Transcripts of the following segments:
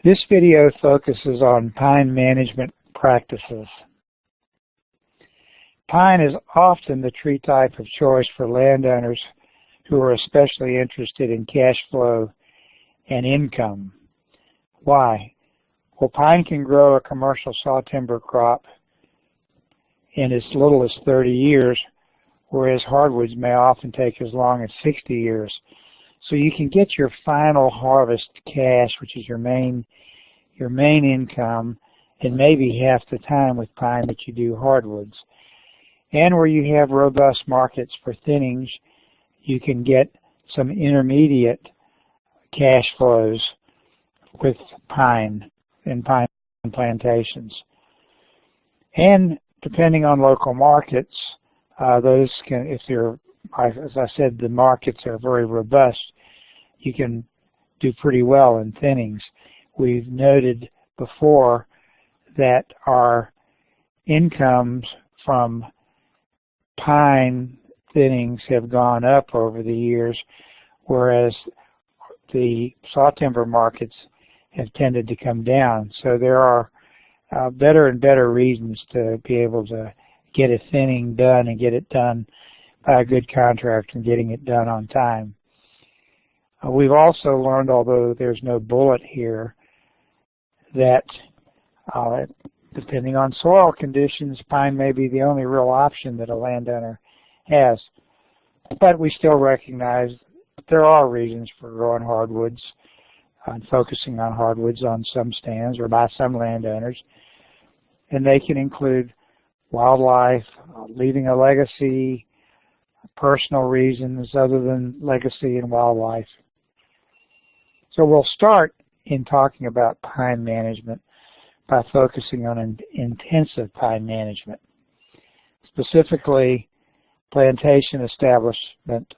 This video focuses on pine management practices. Pine is often the tree type of choice for landowners who are especially interested in cash flow and income. Why? Well, pine can grow a commercial sawtimber crop in as little as 30 years, whereas hardwoods may often take as long as 60 years. So you can get your final harvest cash, which is your main income, and maybe half the time with pine that you do hardwoods. And where you have robust markets for thinnings, you can get some intermediate cash flows with pine and pine plantations. And depending on local markets, those can, if they're, as I said, the markets are very robust, you can do pretty well in thinnings. We've noted before that our incomes from pine thinnings have gone up over the years, whereas the sawtimber markets have tended to come down. So there are better and better reasons to be able to get a thinning done and get it done by a good contractor and getting it done on time. We've also learned, although there's no bullet here, that depending on soil conditions, pine may be the only real option that a landowner has. But we still recognize that there are reasons for growing hardwoods and focusing on hardwoods on some stands or by some landowners. And they can include wildlife, leaving a legacy, personal reasons other than legacy and wildlife. So we'll start in talking about pine management by focusing on intensive pine management, specifically plantation establishment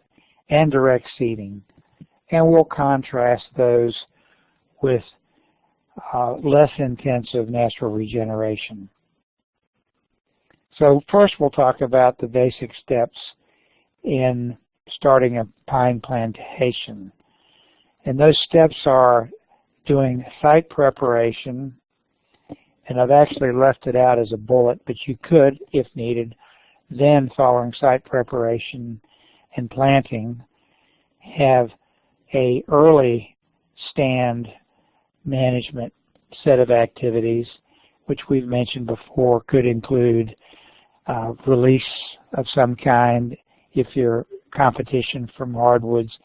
and direct seeding. And we'll contrast those with less intensive natural regeneration. So first we'll talk about the basic steps in starting a pine plantation. And those steps are doing site preparation, and I've actually left it out as a bullet, but you could, if needed, then following site preparation and planting, have a early stand management set of activities, which we've mentioned before could include release of some kind if your competition from hardwoods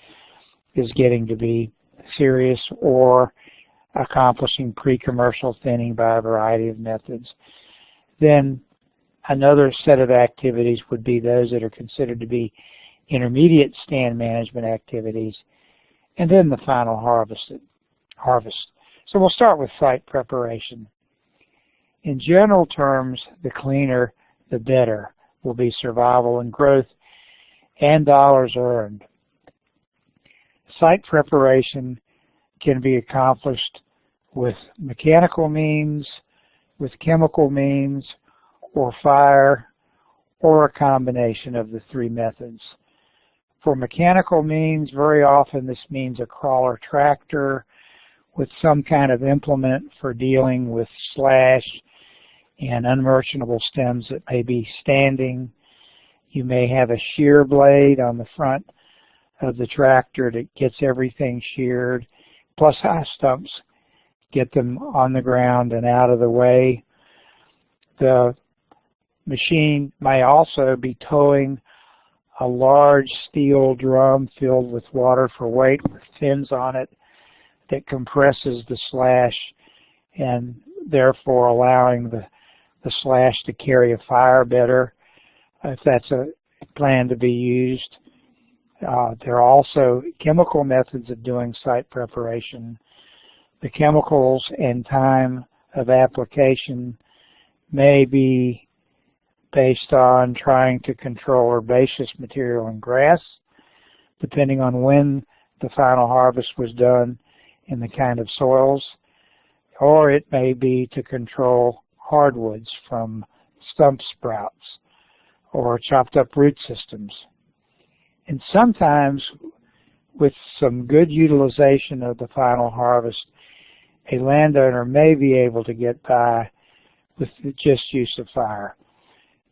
is getting to be serious, or accomplishing pre-commercial thinning by a variety of methods. Then another set of activities would be those that are considered to be intermediate stand management activities, and then the final harvest. So we'll start with site preparation. In general terms, the cleaner, the better will be survival and growth and dollars earned. Site preparation can be accomplished with mechanical means, with chemical means, or fire, or a combination of the three methods. For mechanical means, very often this means a crawler tractor with some kind of implement for dealing with slash and unmerchantable stems that may be standing. You may have a shear blade on the front of the tractor that gets everything sheared, plus high stumps, get them on the ground and out of the way. The machine may also be towing a large steel drum filled with water for weight with fins on it that compresses the slash and therefore allowing the slash to carry a fire better if that's a plan to be used. There are also chemical methods of doing site preparation. The chemicals and time of application may be based on trying to control herbaceous material in grass, depending on when the final harvest was done and the kind of soils, or it may be to control hardwoods from stump sprouts or chopped up root systems. And sometimes with some good utilization of the final harvest a landowner may be able to get by with the just use of fire.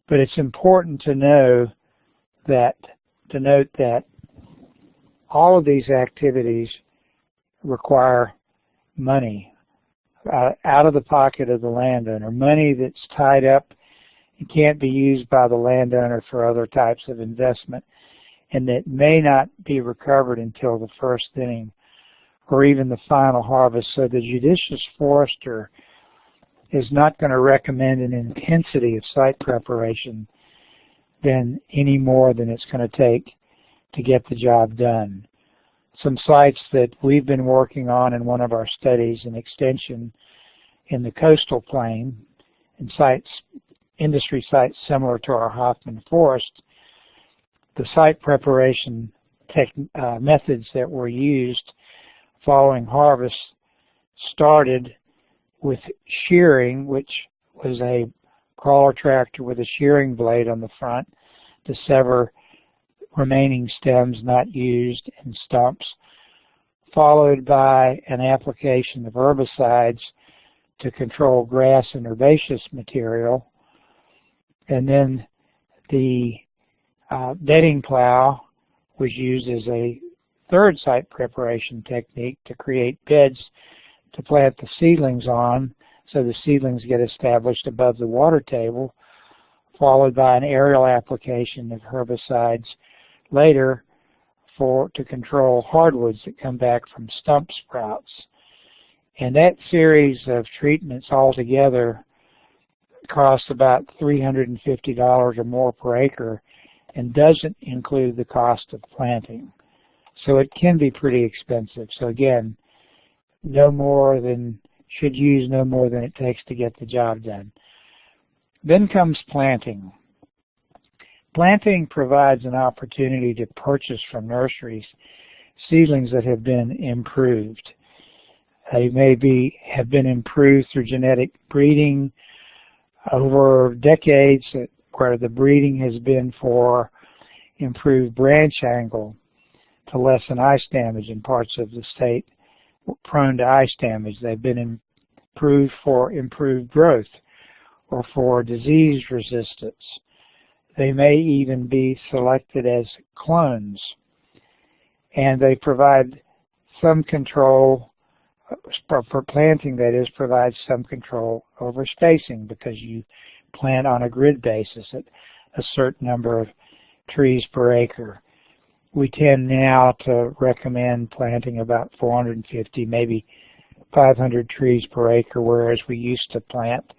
But it's important to note that all of these activities require money out of the pocket of the landowner, money that's tied up and can't be used by the landowner for other types of investment, and that may not be recovered until the first thinning or even the final harvest. So the judicious forester is not going to recommend an intensity of site preparation than any more than it's going to take to get the job done. Some sites that we've been working on in one of our studies, an extension in the coastal plain, and sites, industry sites similar to our Hoffman Forest, the site preparation methods that were used following harvest started with shearing, which was a crawler tractor with a shearing blade on the front to sever remaining stems not used and stumps, followed by an application of herbicides to control grass and herbaceous material, and then the bedding plow was used as a third site preparation technique to create beds to plant the seedlings on, so the seedlings get established above the water table, followed by an aerial application of herbicides later to control hardwoods that come back from stump sprouts. And that series of treatments altogether costs about $350 or more per acre and doesn't include the cost of planting. So it can be pretty expensive. So again, should use no more than it takes to get the job done. Then comes planting. Planting provides an opportunity to purchase from nurseries seedlings that have been improved. They may have been improved through genetic breeding over decades, where the breeding has been for improved branch angle to lessen ice damage in parts of the state prone to ice damage. They've been improved for improved growth or for disease resistance. They may even be selected as clones, and they provide some control for planting, that is, provides some control over spacing, because you plant on a grid basis at a certain number of trees per acre. We tend now to recommend planting about 450, maybe 500 trees per acre, whereas we used to plant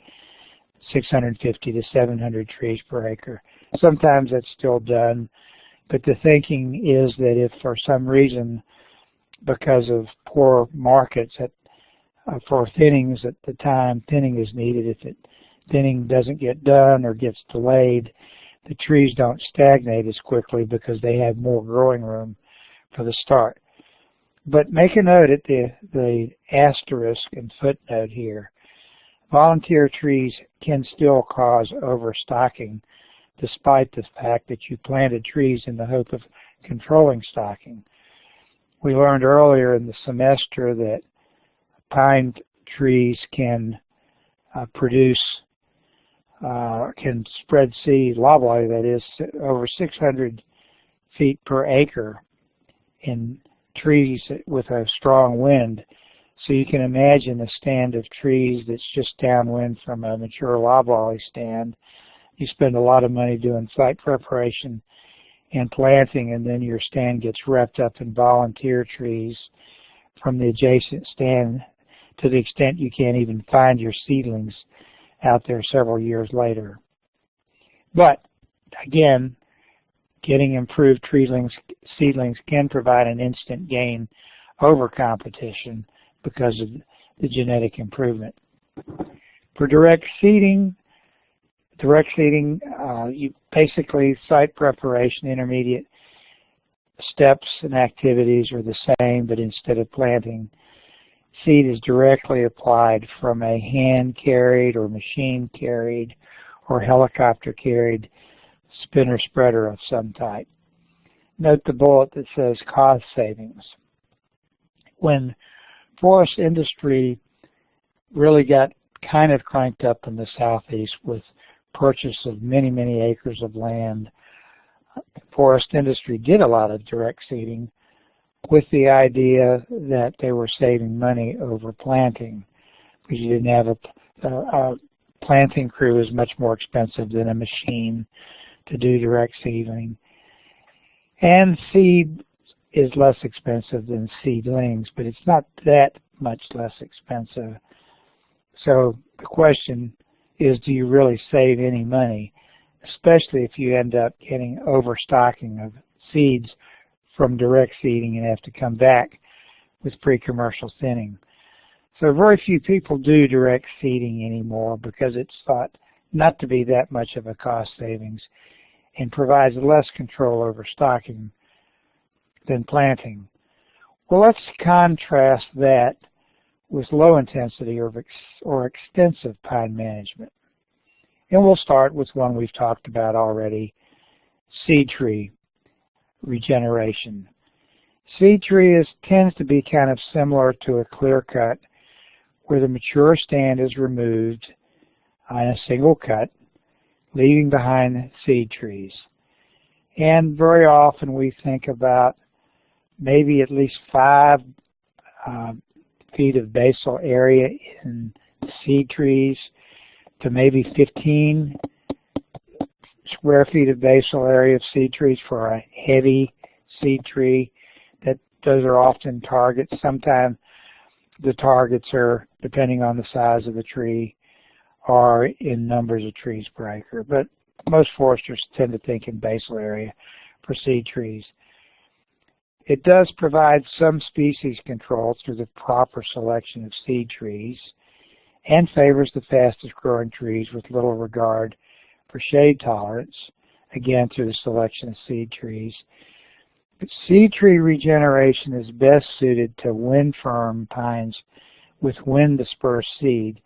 650 to 700 trees per acre. Sometimes that's still done, but the thinking is that if for some reason, because of poor markets for thinnings at the time thinning is needed, if thinning doesn't get done or gets delayed, the trees don't stagnate as quickly because they have more growing room for the start. But make a note at the asterisk and footnote here. Volunteer trees can still cause overstocking, despite the fact that you planted trees in the hope of controlling stocking. We learned earlier in the semester that pine trees can can spread seed, loblolly that is, over 600 feet per acre in trees with a strong wind. So you can imagine a stand of trees that's just downwind from a mature loblolly stand. You spend a lot of money doing site preparation and planting, and then your stand gets wrapped up in volunteer trees from the adjacent stand, to the extent you can't even find your seedlings out there several years later. But again, getting improved seedlings can provide an instant gain over competition because of the genetic improvement. For direct seeding, you basically site preparation, intermediate steps and activities are the same, but instead of planting, seed is directly applied from a hand-carried or machine-carried or helicopter-carried spinner spreader of some type. Note the bullet that says cost savings. When forest industry really got kind of cranked up in the southeast with purchase of many, many acres of land. Forest industry did a lot of direct seeding with the idea that they were saving money over planting, because you didn't have a planting crew is much more expensive than a machine to do direct seeding. And seed is less expensive than seedlings, but it's not that much less expensive. So the question is, do you really save any money, especially if you end up getting overstocking of seeds from direct seeding and have to come back with pre-commercial thinning. So very few people do direct seeding anymore because it's thought not to be that much of a cost savings and provides less control over stocking than planting. Well, let's contrast that with low intensity or extensive pine management. And we'll start with one we've talked about already, seed tree regeneration. Seed tree tends to be kind of similar to a clear cut, where the mature stand is removed in a single cut, leaving behind seed trees. And very often we think about maybe at least 5 feet of basal area in seed trees to maybe 15 square feet of basal area of seed trees for a heavy seed tree. Those are often targets. Sometimes the targets are, depending on the size of the tree, are in numbers of trees per acre. But most foresters tend to think in basal area for seed trees. It does provide some species control through the proper selection of seed trees and favors the fastest growing trees with little regard for shade tolerance, again through the selection of seed trees. But seed tree regeneration is best suited to wind-firm pines with wind-dispersed seed,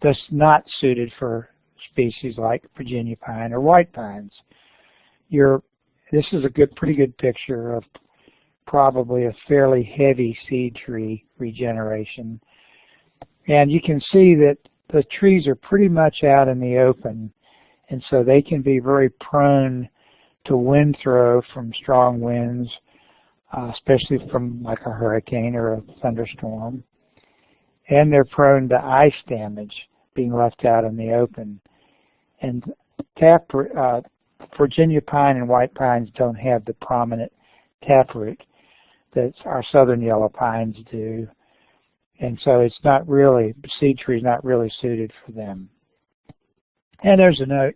thus not suited for species like Virginia pine or white pines. This is a pretty good picture of probably a fairly heavy seed tree regeneration. And you can see that the trees are pretty much out in the open, and so they can be very prone to wind throw from strong winds, especially from like a hurricane or a thunderstorm. And they're prone to ice damage, being left out in the open. And Virginia pine and white pines don't have the prominent taproot that our southern yellow pines do. And so it's not really, seed tree is not really suited for them. And there's a note,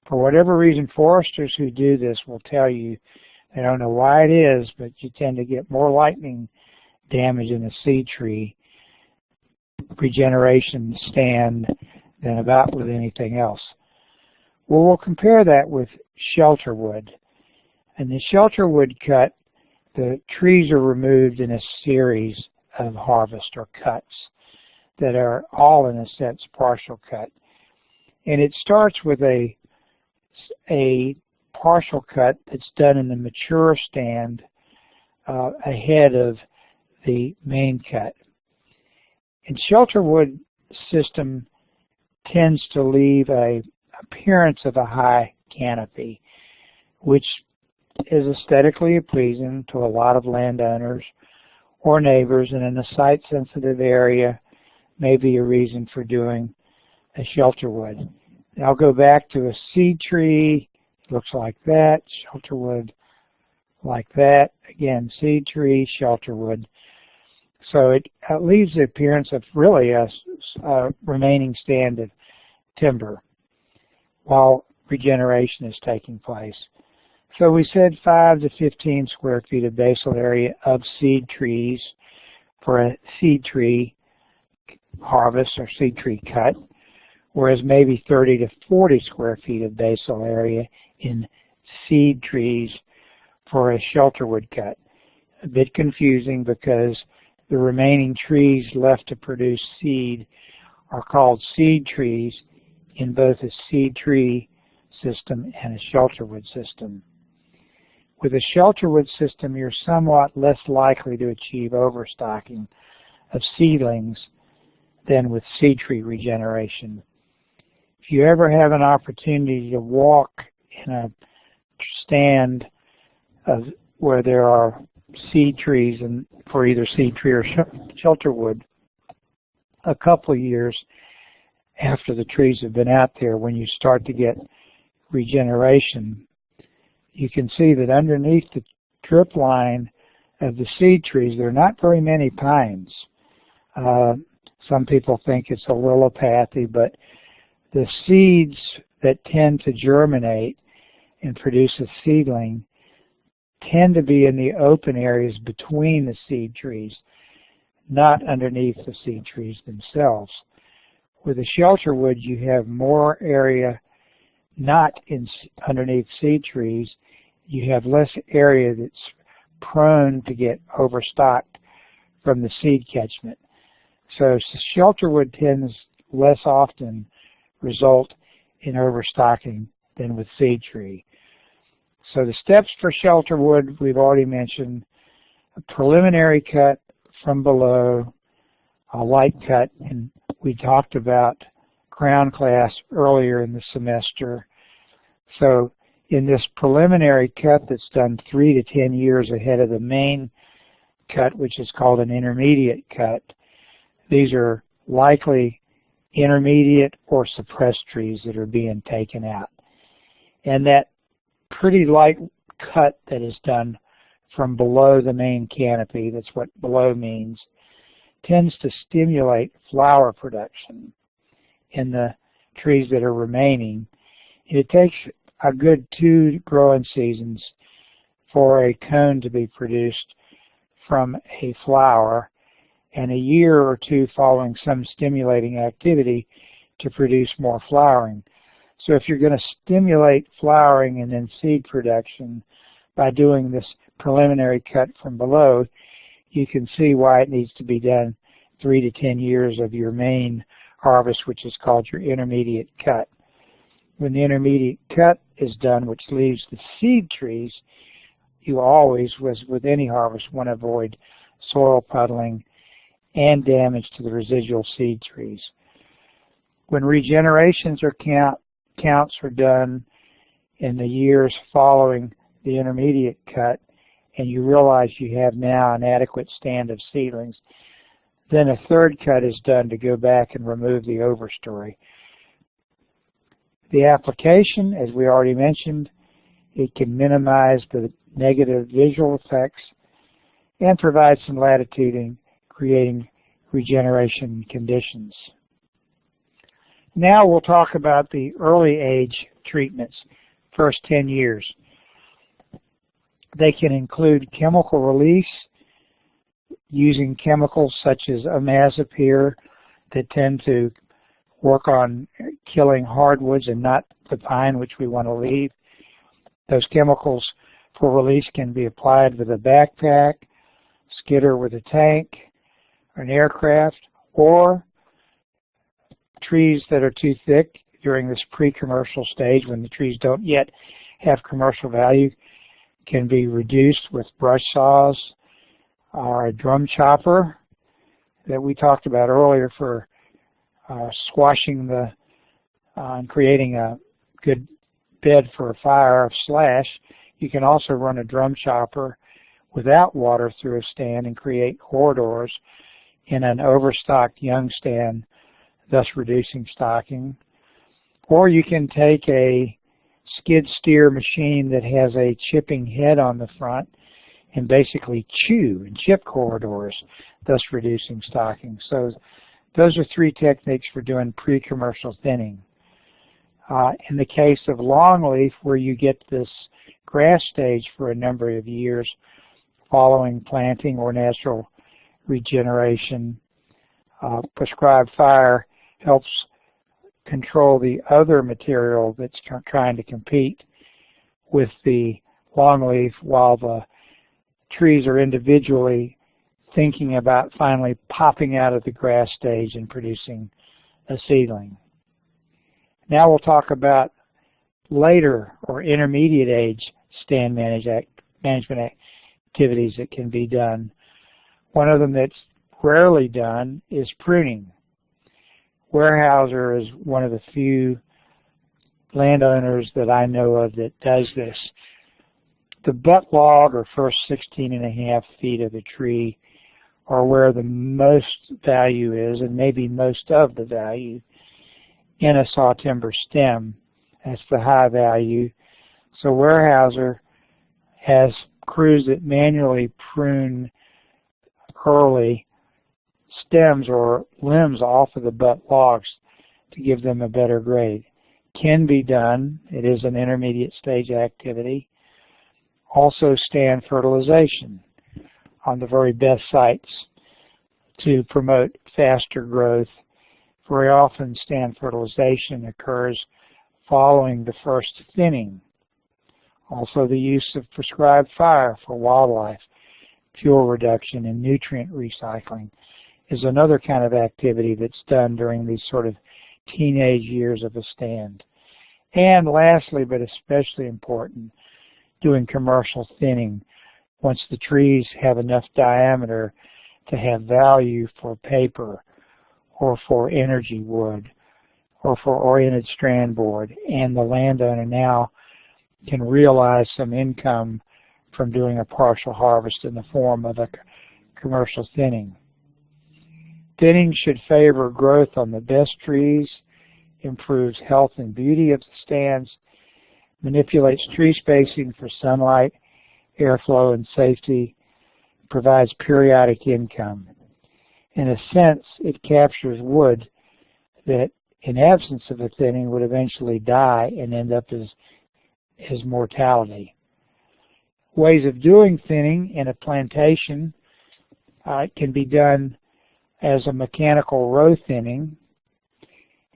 for whatever reason, foresters who do this will tell you, they don't know why it is, but you tend to get more lightning damage in a seed tree regeneration stand than about with anything else. Well, we'll compare that with Shelterwood. In the Shelterwood cut, the trees are removed in a series of harvest or cuts that are all, in a sense, partial cut. And it starts with a partial cut that's done in the mature stand ahead of the main cut. And Shelterwood system tends to leave an appearance of a high canopy, which is aesthetically pleasing to a lot of landowners or neighbors, and in a site-sensitive area may be a reason for doing a Shelterwood. I'll go back to a seed tree. It looks like that. Shelterwood like that. Again, seed tree, Shelterwood. So it leaves the appearance of really a remaining stand of timber while regeneration is taking place. So we said 5 to 15 square feet of basal area of seed trees for a seed tree harvest or seed tree cut, whereas maybe 30 to 40 square feet of basal area in seed trees for a Shelterwood cut. A bit confusing because the remaining trees left to produce seed are called seed trees in both a seed tree system and a Shelterwood system. With a Shelterwood system, you're somewhat less likely to achieve overstocking of seedlings than with seed tree regeneration. If you ever have an opportunity to walk in a stand where there are seed trees, and for either seed tree or shelterwood, a couple of years after the trees have been out there, when you start to get regeneration, you can see that underneath the drip line of the seed trees, there are not very many pines. Some people think it's a lilipathy, but the seeds that tend to germinate and produce a seedling tend to be in the open areas between the seed trees, not underneath the seed trees themselves. With the shelterwood, you have more area not underneath seed trees. You have less area that's prone to get overstocked from the seed catchment. So shelterwood tends less often result in overstocking than with seed tree. So the steps for shelterwood we've already mentioned: a preliminary cut from below, a light cut, and we talked about crown class earlier in the semester. So in this preliminary cut that's done 3 to 10 years ahead of the main cut, which is called an intermediate cut, these are likely intermediate or suppressed trees that are being taken out. And that pretty light cut that is done from below the main canopy, that's what below means, tends to stimulate flower production in the trees that are remaining. It takes a good 2 growing seasons for a cone to be produced from a flower, and a year or 2 following some stimulating activity to produce more flowering. So if you're going to stimulate flowering and then seed production by doing this preliminary cut from below, you can see why it needs to be done 3 to 10 years of your main harvest, which is called your intermediate cut. When the intermediate cut is done, which leaves the seed trees, you always, with any harvest, want to avoid soil puddling and damage to the residual seed trees. When regenerations or counts are done in the years following the intermediate cut, and you realize you have now an adequate stand of seedlings, then a third cut is done to go back and remove the overstory. The application, as we already mentioned, it can minimize the negative visual effects and provide some latitude in creating regeneration conditions. Now we'll talk about the early age treatments, first 10 years. They can include chemical release, using chemicals such as imazapyr that tend to work on killing hardwoods and not the pine, which we want to leave. Those chemicals for release can be applied with a backpack, skidder with a tank, an aircraft, or trees that are too thick during this pre-commercial stage when the trees don't yet have commercial value can be reduced with brush saws or a drum chopper that we talked about earlier for squashing and creating a good bed for a fire of slash. You can also run a drum chopper without water through a stand and create corridors in an overstocked young stand, thus reducing stocking. Or you can take a skid steer machine that has a chipping head on the front and basically chew and chip corridors, thus reducing stocking. So those are 3 techniques for doing pre-commercial thinning. In the case of longleaf, where you get this grass stage for a number of years following planting or natural regeneration, prescribed fire helps control the other material that's trying to compete with the longleaf while the trees are individually thinking about finally popping out of the grass stage and producing a seedling. Now we'll talk about later or intermediate age stand management activities that can be done. One of them that's rarely done is pruning. Weyerhaeuser is one of the few landowners that I know of that does this. The butt log, or first 16.5 feet of the tree, are where the most value is, and maybe most of the value in a sawtimber stem. That's the high value. So Weyerhaeuser has crews that manually prune early stems or limbs off of the butt logs to give them a better grade. Can be done. It is an intermediate stage activity. Also stand fertilization on the very best sites to promote faster growth. Very often stand fertilization occurs following the first thinning. Also the use of prescribed fire for wildlife, fuel reduction, and nutrient recycling is another kind of activity that's done during these sort of teenage years of a stand. And lastly, but especially important, doing commercial thinning once the trees have enough diameter to have value for paper or for energy wood or for oriented strand board, and the landowner now can realize some income from doing a partial harvest in the form of a commercial thinning. Thinning should favor growth on the best trees, improves health and beauty of the stands, manipulates tree spacing for sunlight, airflow, and safety, provides periodic income. In a sense, it captures wood that, in absence of a thinning, would eventually die and end up as mortality. Ways of doing thinning in a plantation can be done as a mechanical row thinning,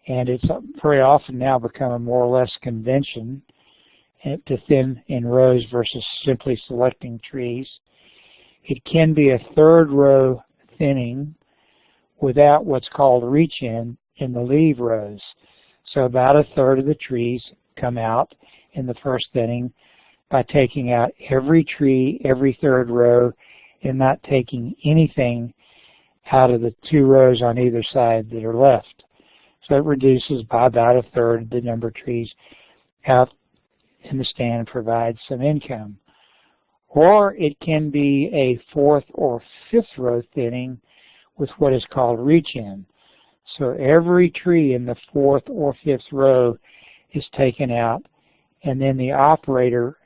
and it's very often now become a more or less convention to thin in rows versus simply selecting trees. It can be a third row thinning without what's called reach-in in the leave rows. So about a third of the trees come out in the first thinning by taking out every tree, every third row, and not taking anything out of the 2 rows on either side that are left. So it reduces by about a third the number of trees out in the stand and provides some income. Or it can be a 4th or 5th row thinning with what is called reach-in. So every tree in the 4th or 5th row is taken out, and then the operator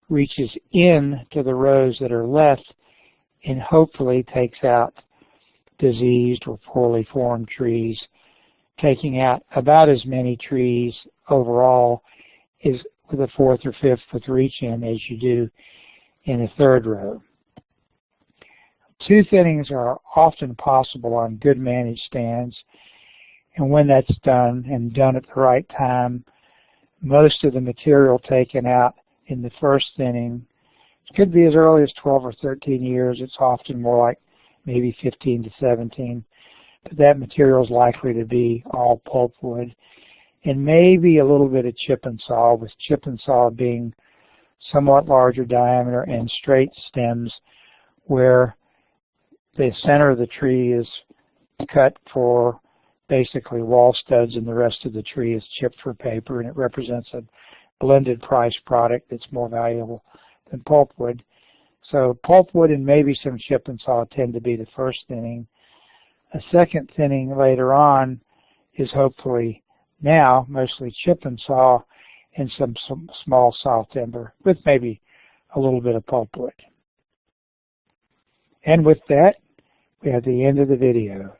reaches in to the rows that are left and hopefully takes out diseased or poorly formed trees, taking out about as many trees overall is with a 4th or 5th with reach-in as you do in a 3rd row. 2 thinnings are often possible on good managed stands, and when that's done and done at the right time, most of the material taken out in the first thinning, it could be as early as 12 or 13 years. It's often more like maybe 15 to 17, but that material is likely to be all pulpwood, and maybe a little bit of chip and saw, with chip and saw being somewhat larger diameter and straight stems where the center of the tree is cut for basically wall studs and the rest of the tree is chipped for paper, and it represents a blended price product that's more valuable than pulpwood. So pulpwood and maybe some chip and saw tend to be the first thinning. A second thinning later on is hopefully now mostly chip and saw and some small saw timber with maybe a little bit of pulpwood. And with that, we have the end of the video.